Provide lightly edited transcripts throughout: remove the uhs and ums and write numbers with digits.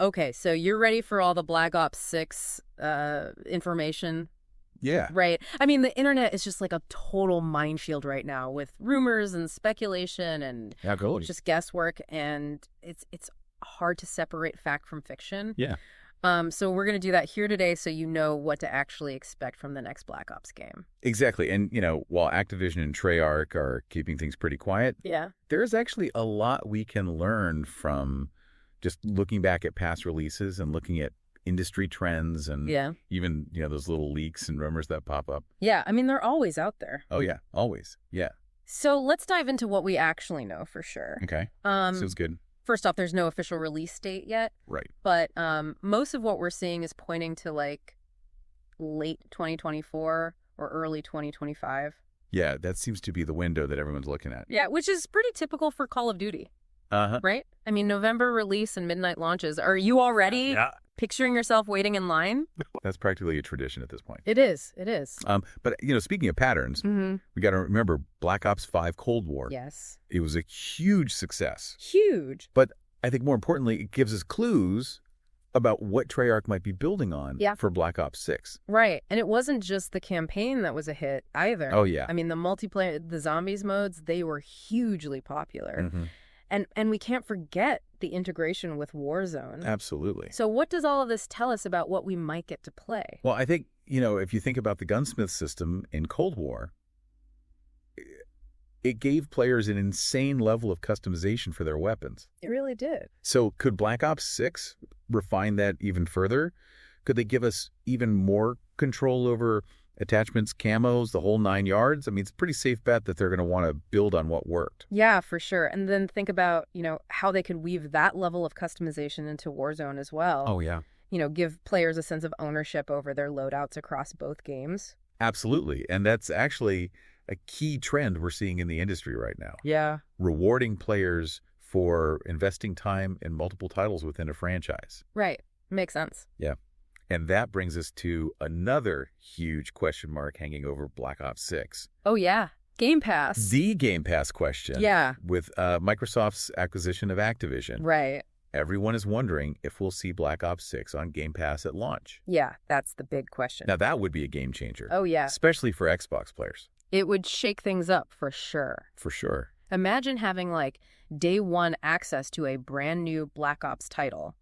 Okay, so you're ready for all the Black Ops 6 information? Yeah. Right. I mean, the internet is just like a total minefield right now with rumors and speculation and just guesswork, and it's hard to separate fact from fiction. Yeah. So we're going to do that here today so you know what to actually expect from the next Black Ops game. Exactly. And, while Activision and Treyarch are keeping things pretty quiet, there's actually a lot we can learn from just looking back at past releases and looking at industry trends and even, those little leaks and rumors that pop up. Yeah, I mean, they're always out there. Oh, yeah, always. Yeah. So let's dive into what we actually know for sure. Okay. Sounds good. First off, there's no official release date yet. Right. But most of what we're seeing is pointing to like late 2024 or early 2025. Yeah, that seems to be the window that everyone's looking at. Yeah, which is pretty typical for Call of Duty. Right? I mean, November release and midnight launches. Are you already picturing yourself waiting in line? That's practically a tradition at this point. It is. It is. But, speaking of patterns, we got to remember Black Ops 5 Cold War. Yes. It was a huge success. Huge. But I think more importantly, it gives us clues about what Treyarch might be building on for Black Ops 6. Right. And it wasn't just the campaign that was a hit either. Oh, yeah. I mean, the multiplayer, the zombies modes, they were hugely popular. And we can't forget the integration with Warzone. Absolutely. So what does all of this tell us about what we might get to play? Well, I think, if you think about the gunsmith system in Cold War, it gave players an insane level of customization for their weapons. It really did. So could Black Ops 6 refine that even further? Could they give us even more control over attachments, camos, the whole 9 yards? I mean, it's a pretty safe bet that they're going to want to build on what worked. Yeah, for sure. And then think about, how they could weave that level of customization into Warzone as well. Oh, yeah. Give players a sense of ownership over their loadouts across both games. Absolutely. And that's actually a key trend we're seeing in the industry right now. Yeah. Rewarding players for investing time in multiple titles within a franchise. Right. Makes sense. Yeah. And that brings us to another huge question mark hanging over Black Ops 6. Oh, yeah. Game Pass. The Game Pass question. Yeah. With Microsoft's acquisition of Activision. Right. Everyone is wondering if we'll see Black Ops 6 on Game Pass at launch. Yeah, that's the big question. Now, that would be a game changer. Oh, yeah. Especially for Xbox players. It would shake things up for sure. For sure. Imagine having, day one access to a brand new Black Ops title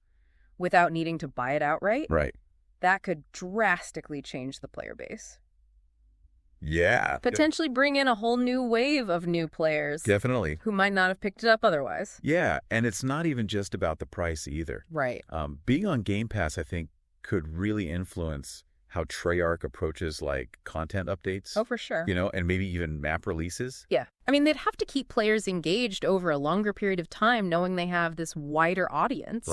without needing to buy it outright. Right. That could drastically change the player base. Yeah. Potentially bring in a whole new wave of new players. Definitely. Who might not have picked it up otherwise. Yeah, and it's not even just about the price either. Right. Being on Game Pass, I think, could really influence how Treyarch approaches, content updates. Oh, for sure. And maybe even map releases. Yeah. I mean, they'd have to keep players engaged over a longer period of time knowing they have this wider audience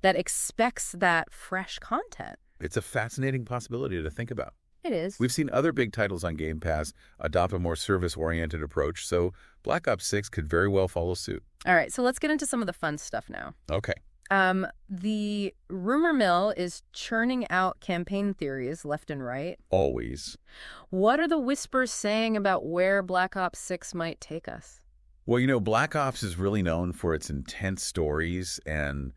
that expects that fresh content. It's a fascinating possibility to think about. It is. We've seen other big titles on Game Pass adopt a more service-oriented approach, so Black Ops 6 could very well follow suit. All right, so let's get into some of the fun stuff now. Okay. The rumor mill is churning out campaign theories left and right. Always. What are the whispers saying about where Black Ops 6 might take us? Well, Black Ops is really known for its intense stories and,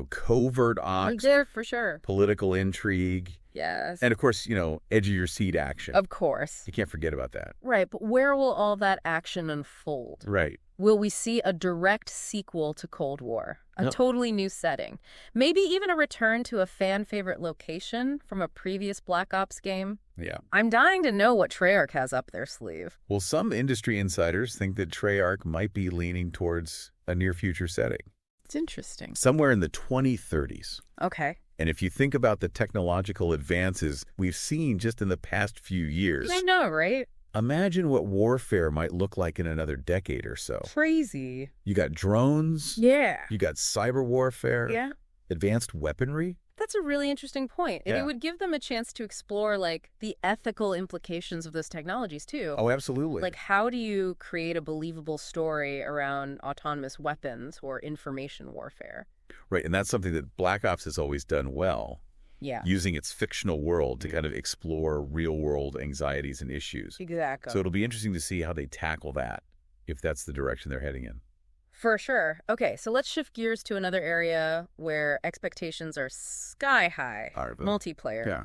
covert ops. There, for sure. Political intrigue. Yes. And, of course, edge of your seat action. Of course. You can't forget about that. Right, but where will all that action unfold? Right. Will we see a direct sequel to Cold War? A totally new setting? Maybe even a return to a fan-favorite location from a previous Black Ops game? Yeah. I'm dying to know what Treyarch has up their sleeve. Well, some industry insiders think that Treyarch might be leaning towards a near-future setting. It's interesting. Somewhere in the 2030s. Okay. And if you think about the technological advances we've seen just in the past few years. I know, right? Imagine what warfare might look like in another decade or so. Crazy. You got drones. Yeah. You got cyber warfare. Yeah. Advanced weaponry. That's a really interesting point. And it would give them a chance to explore, the ethical implications of those technologies, too. Oh, absolutely. How do you create a believable story around autonomous weapons or information warfare? Right, and that's something that Black Ops has always done well. Yeah. Using its fictional world to kind of explore real-world anxieties and issues. Exactly. So it'll be interesting to see how they tackle that, if that's the direction they're heading in. For sure. Okay, so let's shift gears to another area where expectations are sky high. Multiplayer. Yeah.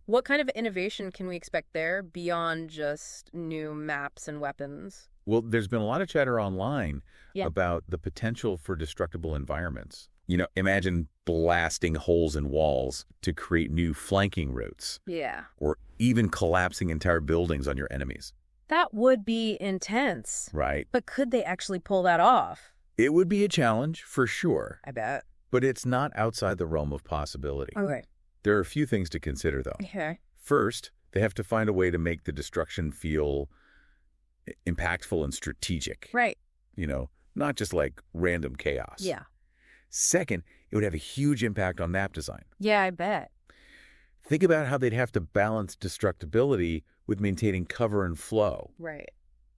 What kind of innovation can we expect there beyond just new maps and weapons? Well, there's been a lot of chatter online about the potential for destructible environments. Imagine blasting holes in walls to create new flanking routes. Yeah. Or even collapsing entire buildings on your enemies. That would be intense. Right. But could they actually pull that off? It would be a challenge, for sure. I bet. But it's not outside the realm of possibility. Okay. There are a few things to consider, though. Okay. First, they have to find a way to make the destruction feel impactful and strategic. Right. Not just like random chaos. Yeah. Second, it would have a huge impact on map design. Yeah, I bet. Think about how they'd have to balance destructibility with maintaining cover and flow. Right.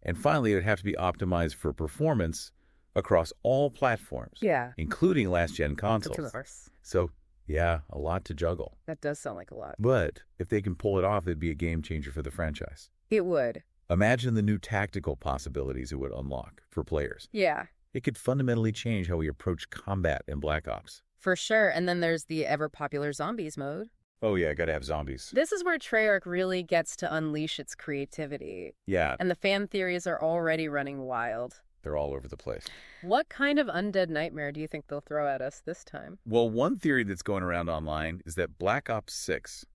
And finally, it would have to be optimized for performance across all platforms. Yeah. Including last-gen consoles. Of course. So, yeah, a lot to juggle. That does sound like a lot. But if they can pull it off, it'd be a game changer for the franchise. It would. Imagine the new tactical possibilities it would unlock for players. Yeah. It could fundamentally change how we approach combat in Black Ops. For sure. And then there's the ever-popular zombies mode. Oh, yeah, gotta have zombies. This is where Treyarch really gets to unleash its creativity. Yeah. And the fan theories are already running wild. They're all over the place. What kind of undead nightmare do you think they'll throw at us this time? Well, one theory that's going around online is that Black Ops 6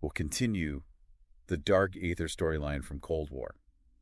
will continue the Dark Aether storyline from Cold War.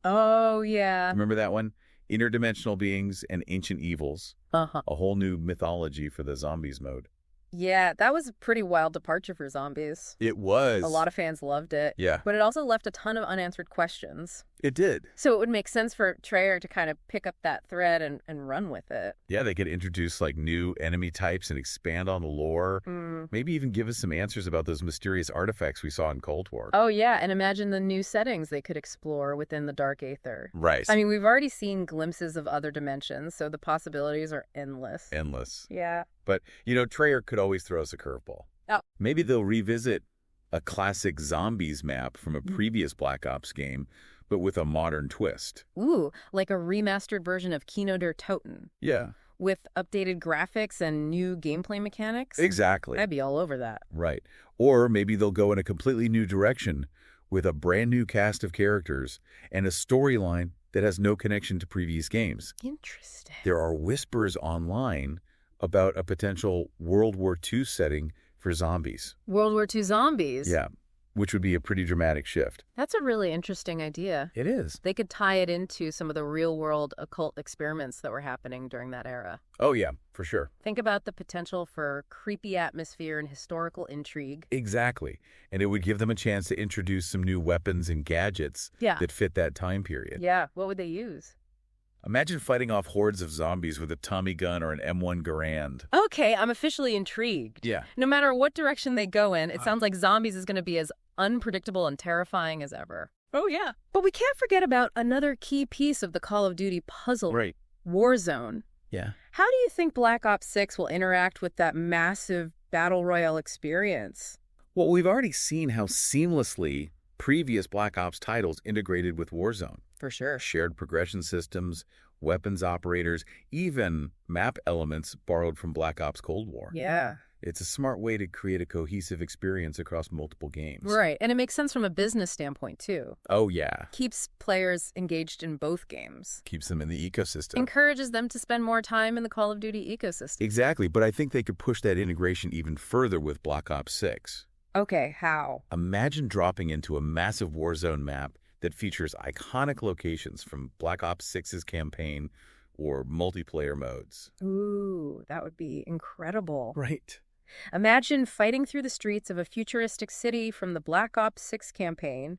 Oh, yeah. Remember that one? Interdimensional beings and ancient evils. Uh-huh. A whole new mythology for the zombies mode. Yeah, that was a pretty wild departure for zombies. It was. A lot of fans loved it. Yeah. But it also left a ton of unanswered questions. It did. So it would make sense for Treyarch to kind of pick up that thread and run with it. Yeah, they could introduce like new enemy types and expand on the lore. Maybe even give us some answers about those mysterious artifacts we saw in Cold War. Oh, yeah, and imagine the new settings they could explore within the Dark Aether. Right. I mean, we've already seen glimpses of other dimensions, so the possibilities are endless. Endless. Yeah. But, Treyarch could always throw us a curveball. Oh. Maybe they'll revisit a classic zombies map from a previous Black Ops game, but with a modern twist. Ooh, like a remastered version of Kino der Toten. Yeah. With updated graphics and new gameplay mechanics? Exactly. I'd be all over that. Right. Or maybe they'll go in a completely new direction with a brand new cast of characters and a storyline that has no connection to previous games. Interesting. There are whispers online about a potential World War II setting for zombies. World War II zombies? Yeah, which would be a pretty dramatic shift. That's a really interesting idea. It is. They could tie it into some of the real-world occult experiments that were happening during that era. Oh, yeah, for sure. Think about the potential for creepy atmosphere and historical intrigue. Exactly. And it would give them a chance to introduce some new weapons and gadgets that fit that time period. Yeah, what would they use? Imagine fighting off hordes of zombies with a Tommy gun or an M1 Garand. Okay, I'm officially intrigued. Yeah. No matter what direction they go in, it sounds like zombies is going to be as unpredictable and terrifying as ever. Oh, yeah. But we can't forget about another key piece of the Call of Duty puzzle. Right. Warzone. Yeah. How do you think Black Ops 6 will interact with that massive Battle Royale experience? Well, we've already seen how seamlessly previous Black Ops titles integrated with Warzone. For sure. Shared progression systems, weapons operators, even map elements borrowed from Black Ops Cold War. Yeah. It's a smart way to create a cohesive experience across multiple games. Right. And it makes sense from a business standpoint, too. Oh, yeah. Keeps players engaged in both games. Keeps them in the ecosystem. Encourages them to spend more time in the Call of Duty ecosystem. Exactly. But I think they could push that integration even further with Black Ops 6. Okay, how? Imagine dropping into a massive Warzone map that features iconic locations from Black Ops 6's campaign or multiplayer modes. Ooh, that would be incredible. Right. Imagine fighting through the streets of a futuristic city from the Black Ops 6 campaign,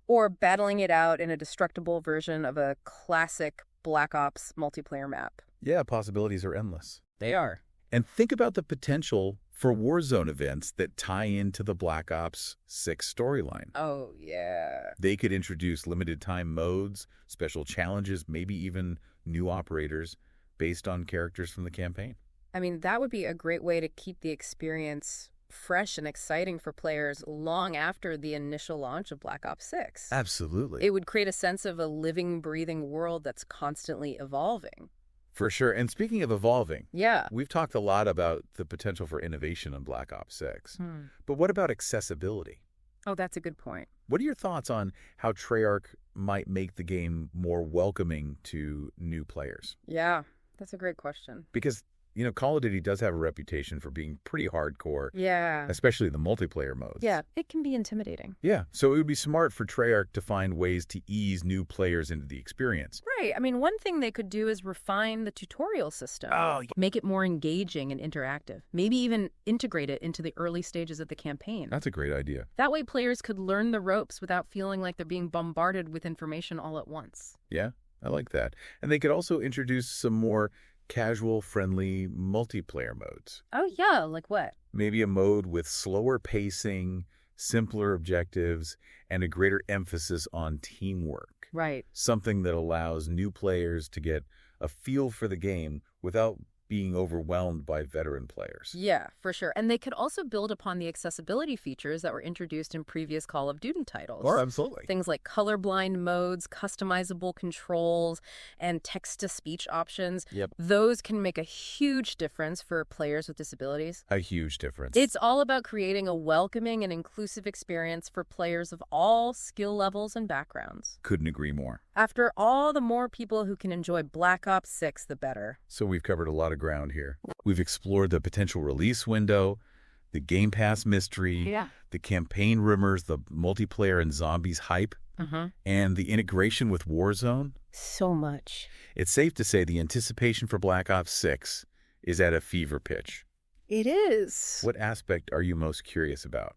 or battling it out in a destructible version of a classic Black Ops multiplayer map. Yeah, possibilities are endless. They are. And think about the potential for Warzone events that tie into the Black Ops 6 storyline. Oh, yeah. They could introduce limited time modes, special challenges, maybe even new operators based on characters from the campaign. I mean, that would be a great way to keep the experience fresh and exciting for players long after the initial launch of Black Ops 6. Absolutely. It would create a sense of a living, breathing world that's constantly evolving. For sure. And speaking of evolving, Yeah. we've talked a lot about the potential for innovation in Black Ops 6. But what about accessibility? Oh, that's a good point. What are your thoughts on how Treyarch might make the game more welcoming to new players? Yeah, that's a great question. Because, Call of Duty does have a reputation for being pretty hardcore. Yeah. Especially the multiplayer modes. Yeah, it can be intimidating. Yeah, so it would be smart for Treyarch to find ways to ease new players into the experience. Right. I mean, one thing they could do is refine the tutorial system. Oh, make it more engaging and interactive. Maybe even integrate it into the early stages of the campaign. That's a great idea. That way players could learn the ropes without feeling like they're being bombarded with information all at once. Yeah, I like that. And they could also introduce some more casual, friendly multiplayer modes. Oh, yeah, like what? Maybe a mode with slower pacing, simpler objectives, and a greater emphasis on teamwork. Right. Something that allows new players to get a feel for the game without being overwhelmed by veteran players. Yeah, for sure. And they could also build upon the accessibility features that were introduced in previous Call of Duty titles. Oh, absolutely. Things like colorblind modes, customizable controls, and text-to-speech options. Yep. Those can make a huge difference for players with disabilities. A huge difference. It's all about creating a welcoming and inclusive experience for players of all skill levels and backgrounds. Couldn't agree more. After all, the more people who can enjoy Black Ops 6, the better. So we've covered a lot of ground here. We've explored the potential release window, the Game Pass mystery, the campaign rumors, the multiplayer and zombies hype, and the integration with Warzone. So much. It's safe to say the anticipation for Black Ops 6 is at a fever pitch. It is. What aspect are you most curious about?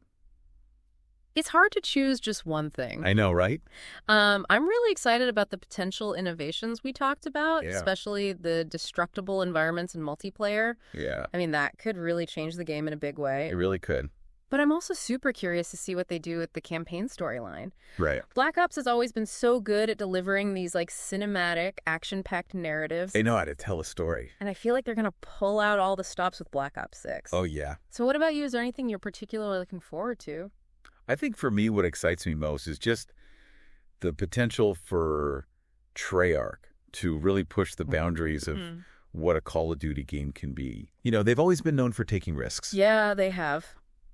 It's hard to choose just one thing. I know, right? I'm really excited about the potential innovations we talked about, Yeah. especially the destructible environments in multiplayer. Yeah, I mean, that could really change the game in a big way. it really could. But I'm also super curious to see what they do with the campaign storyline. Right. Black Ops has always been so good at delivering these cinematic, action-packed narratives. They know how to tell a story. And I feel like they're going to pull out all the stops with Black Ops 6. Oh, yeah. So what about you? Is there anything you're particularly looking forward to? I think for me, what excites me most is just the potential for Treyarch to really push the boundaries of what a Call of Duty game can be. They've always been known for taking risks. Yeah, they have.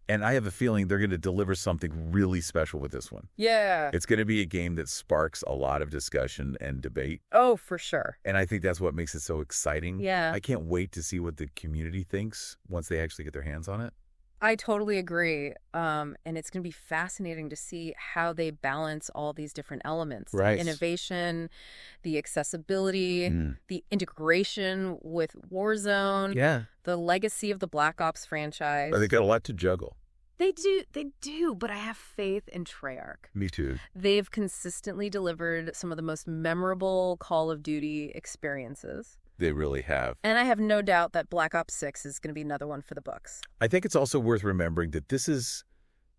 And I have a feeling they're going to deliver something really special with this one. Yeah. It's going to be a game that sparks a lot of discussion and debate. Oh, for sure. And I think that's what makes it so exciting. Yeah. I can't wait to see what the community thinks once they actually get their hands on it. I totally agree. And it's going to be fascinating to see how they balance all these different elements. Right. The innovation, the accessibility, the integration with Warzone, the legacy of the Black Ops franchise. They got a lot to juggle. They do, but I have faith in Treyarch. Me too. They've consistently delivered some of the most memorable Call of Duty experiences. They really have. And I have no doubt that Black Ops 6 is going to be another one for the books. I think it's also worth remembering that this is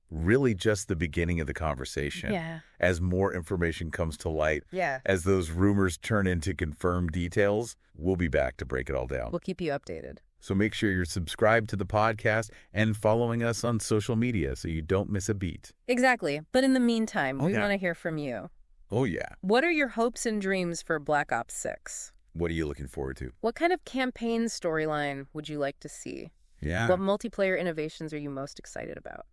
really just the beginning of the conversation. Yeah. As more information comes to light, Yeah. as those rumors turn into confirmed details, we'll be back to break it all down. We'll keep you updated. So make sure you're subscribed to the podcast and following us on social media so you don't miss a beat. Exactly. But in the meantime, we yeah. want to hear from you. Oh, yeah. What are your hopes and dreams for Black Ops 6? What are you looking forward to? What kind of campaign storyline would you like to see? Yeah. What multiplayer innovations are you most excited about?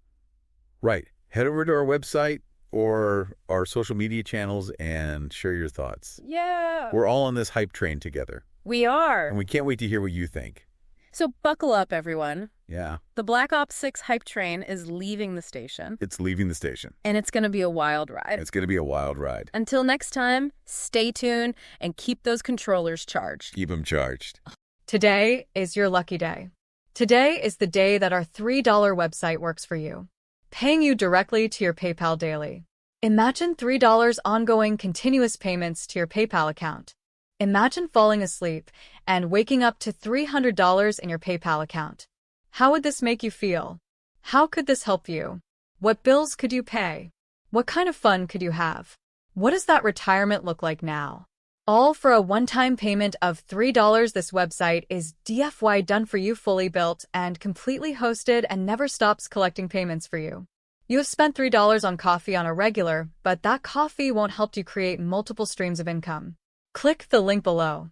Right. Head over to our website or our social media channels and share your thoughts. Yeah. We're all on this hype train together. We are. And we can't wait to hear what you think. So buckle up, everyone. Yeah. The Black Ops 6 hype train is leaving the station. It's leaving the station. And it's going to be a wild ride. It's going to be a wild ride. Until next time, stay tuned and keep those controllers charged. Keep them charged. Today is your lucky day. Today is the day that our $3 website works for you, paying you directly to your PayPal daily. Imagine $3 ongoing continuous payments to your PayPal account. Imagine falling asleep and waking up to $300 in your PayPal account. How would this make you feel? How could this help you? What bills could you pay? What kind of fun could you have? What does that retirement look like now? All for a one-time payment of $3. This website is DFY done for you, fully built and completely hosted, and never stops collecting payments for you. You have spent $3 on coffee on a regular, but that coffee won't help you create multiple streams of income. Click the link below.